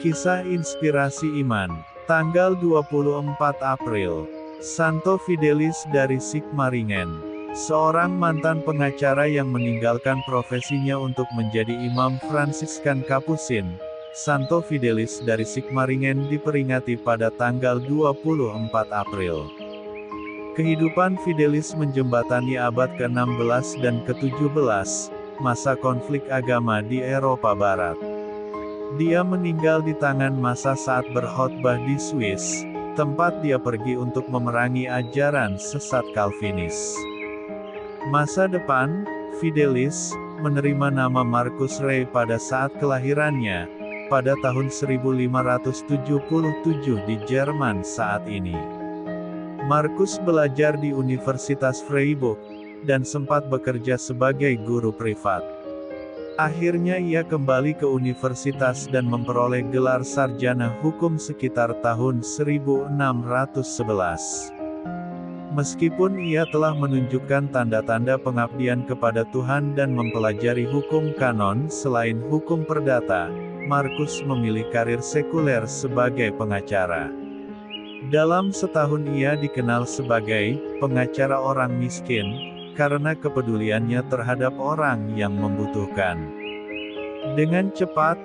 Kisah Inspirasi Iman, tanggal 24 April. Santo Fidelis dari Sigmaringen. Seorang mantan pengacara yang meninggalkan profesinya untuk menjadi imam Fransiskan Kapusin, Santo Fidelis dari Sigmaringen diperingati pada tanggal 24 April. Kehidupan Fidelis menjembatani abad ke-16 dan ke-17, masa konflik agama di Eropa Barat. Dia meninggal di tangan massa saat berkhotbah di Swiss, tempat dia pergi untuk memerangi ajaran sesat Calvinis. Masa depan, Fidelis menerima nama Markus Rey pada saat kelahirannya, pada tahun 1577 di Jerman saat ini. Markus belajar di Universitas Freiburg, dan sempat bekerja sebagai guru privat. Akhirnya ia kembali ke universitas dan memperoleh gelar sarjana hukum sekitar tahun 1611. Meskipun ia telah menunjukkan tanda-tanda pengabdian kepada Tuhan dan mempelajari hukum kanon selain hukum perdata, Markus memilih karir sekuler sebagai pengacara. Dalam setahun ia dikenal sebagai pengacara orang miskin, karena kepeduliannya terhadap orang yang membutuhkan. Dengan cepat,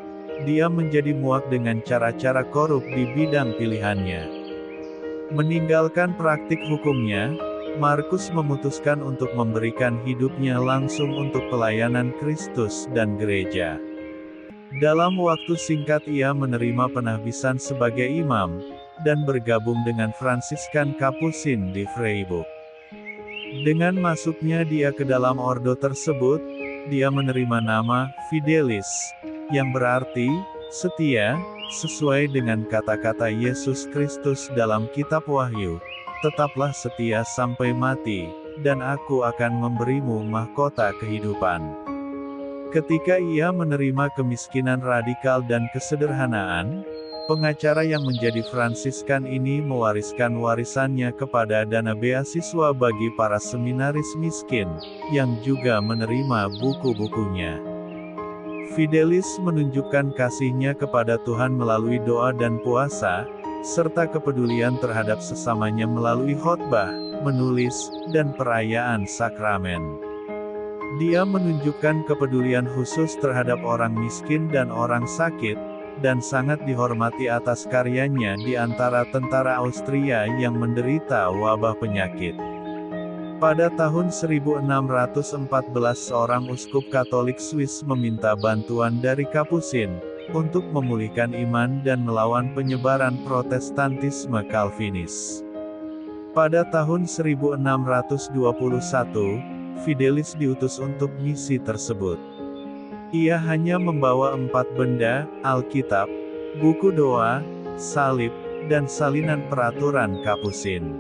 dia menjadi muak dengan cara-cara korup di bidang pilihannya. Meninggalkan praktik hukumnya, Markus memutuskan untuk memberikan hidupnya langsung untuk pelayanan Kristus dan gereja. Dalam waktu singkat ia menerima penahbisan sebagai imam, dan bergabung dengan Fransiskan Kapusin di Freiburg. Dengan masuknya dia ke dalam ordo tersebut, dia menerima nama Fidelis, yang berarti setia, sesuai dengan kata-kata Yesus Kristus dalam kitab Wahyu, "Tetaplah setia sampai mati, dan aku akan memberimu mahkota kehidupan." Ketika ia menerima kemiskinan radikal dan kesederhanaan, pengacara yang menjadi Fransiskan ini mewariskan warisannya kepada dana beasiswa bagi para seminaris miskin, yang juga menerima buku-bukunya. Fidelis menunjukkan kasihnya kepada Tuhan melalui doa dan puasa, serta kepedulian terhadap sesamanya melalui khotbah, menulis, dan perayaan sakramen. Dia menunjukkan kepedulian khusus terhadap orang miskin dan orang sakit, dan sangat dihormati atas karyanya di antara tentara Austria yang menderita wabah penyakit. Pada tahun 1614 seorang uskup Katolik Swiss meminta bantuan dari Kapusin, untuk memulihkan iman dan melawan penyebaran Protestantisme Calvinis. Pada tahun 1621, Fidelis diutus untuk misi tersebut. Ia hanya membawa 4 benda, Alkitab, buku doa, salib, dan salinan peraturan Kapusin.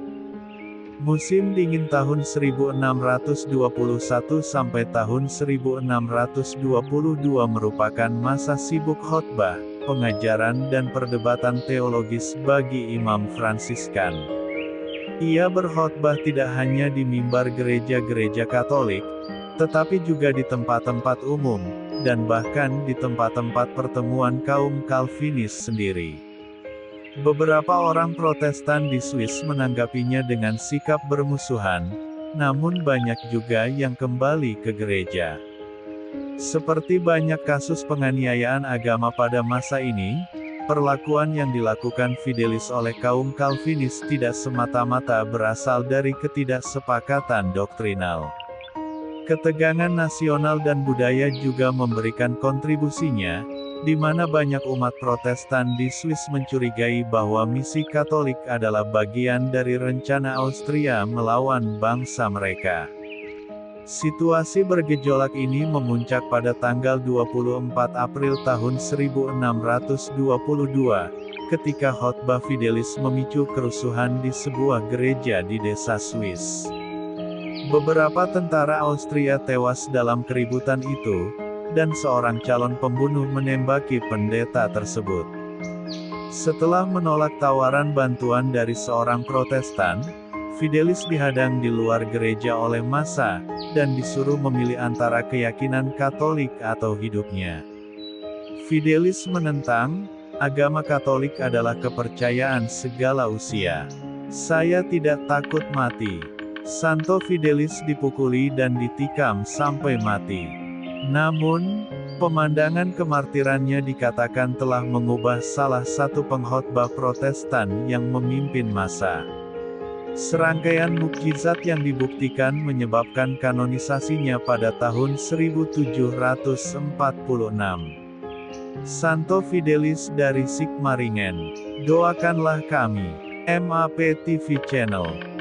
Musim dingin tahun 1621 sampai tahun 1622 merupakan masa sibuk khotbah, pengajaran dan perdebatan teologis bagi imam Fransiskan. Ia berkhotbah tidak hanya di mimbar gereja-gereja Katolik, tetapi juga di tempat-tempat umum, dan bahkan di tempat-tempat pertemuan kaum Calvinis sendiri. Beberapa orang Protestan di Swiss menanggapinya dengan sikap bermusuhan, namun banyak juga yang kembali ke gereja. Seperti banyak kasus penganiayaan agama pada masa ini, perlakuan yang dilakukan Fidelis oleh kaum Calvinis tidak semata-mata berasal dari ketidaksepakatan doktrinal. Ketegangan nasional dan budaya juga memberikan kontribusinya, di mana banyak umat Protestan di Swiss mencurigai bahwa misi Katolik adalah bagian dari rencana Austria melawan bangsa mereka. Situasi bergejolak ini memuncak pada tanggal 24 April tahun 1622, ketika khotbah Fidelis memicu kerusuhan di sebuah gereja di desa Swiss. Beberapa tentara Austria tewas dalam keributan itu, dan seorang calon pembunuh menembaki pendeta tersebut. Setelah menolak tawaran bantuan dari seorang Protestan, Fidelis dihadang di luar gereja oleh massa, dan disuruh memilih antara keyakinan Katolik atau hidupnya. Fidelis menentang, Agama Katolik adalah kepercayaan segala usia. Saya tidak takut mati. Santo Fidelis dipukuli dan ditikam sampai mati. Namun, pemandangan kemartirannya dikatakan telah mengubah salah satu pengkhotbah Protestan yang memimpin massa. Serangkaian mukjizat yang dibuktikan menyebabkan kanonisasinya pada tahun 1746. Santo Fidelis dari Sigmaringen. Doakanlah kami. MAP TV Channel.